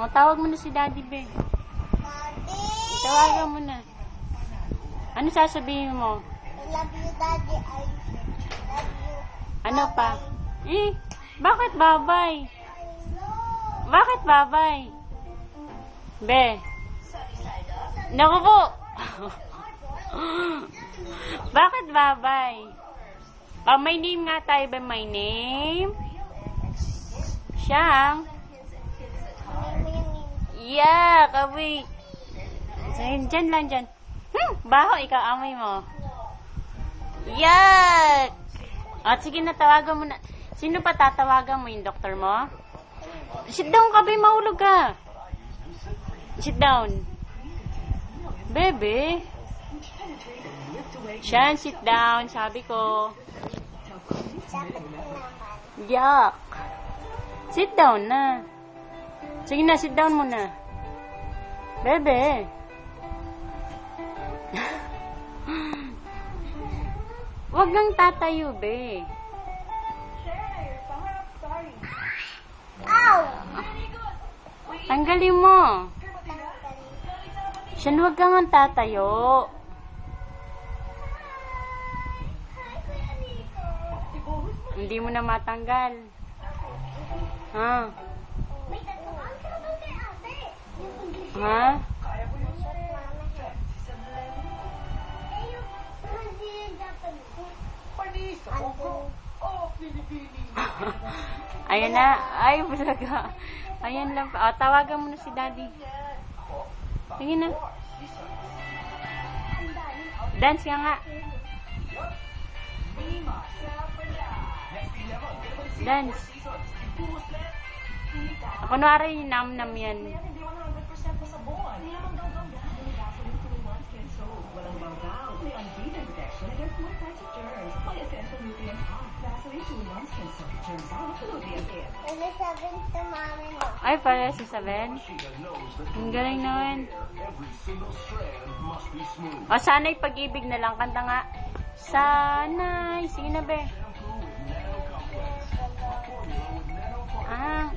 O, tawag mo na si Daddy, be. Daddy! Tawagan mo na. Ano sasabihin mo? I love you, Daddy. I love you. Ano pa? Bakit babay? Bakit babay? Be. Naku po. Bakit babay? My name nga tayo ba? My name? Siyang? Yeah, kawi. Diyan lang, dyan. Baho, ikaw amoy mo. Yuck! At sige na, tawagan mo na. Sino pa tatawagan mo? Yung doktor mo? Sit down ka, be. Mahulog ka. Sit down. Bebe. Siyan, sit down. Sabi ko. Yuck. Sit down na. Sige na, sit down muna. Bebe. Wag lang tatayo, be. Ow! Tanggalin mo. Siyan, wag kang tatayo. Hindi mo na matanggal. Ha? Ha? Ayan na. Ay, bulaga. Ayan lang. Tawagan mo na si Daddy. Sige na. Dance ka nga. Dance. Kunwari, nam-nam yan. Ay, pare si 7. Ang galing naman. O, sana'y pag-ibig na lang. Kanta nga. Sana'y. Sige na, be.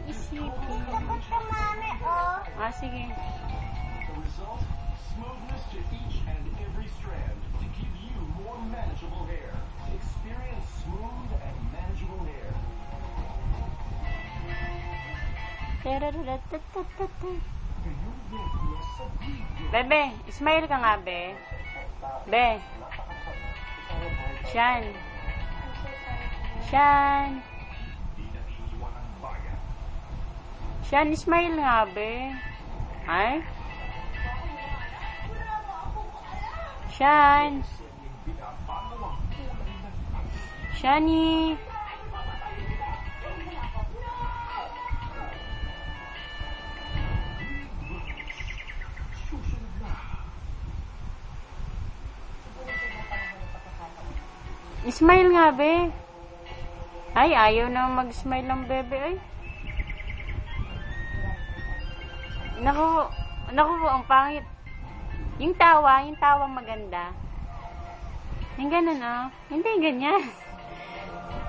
Isipin. Sige. Bebe, smile ka nga, be. Be. Siyan. Siyan. Siyan, smile nga, be. Ay? Siyan. Shani. Smile nga, be. Ay, ayaw na mag-smile ng bebe, ay. Naku po, ang pangit. Yung tawa maganda. Yung ganun, oh. Hindi, ganyan.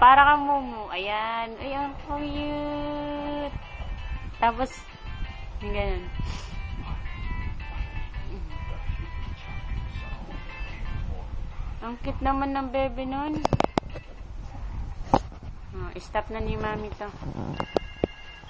Para kang mumu. Ayan. Ay, ang cute. Tapos, yung ganun. Ang cute naman ng bebe nun. Stop na ni mami to.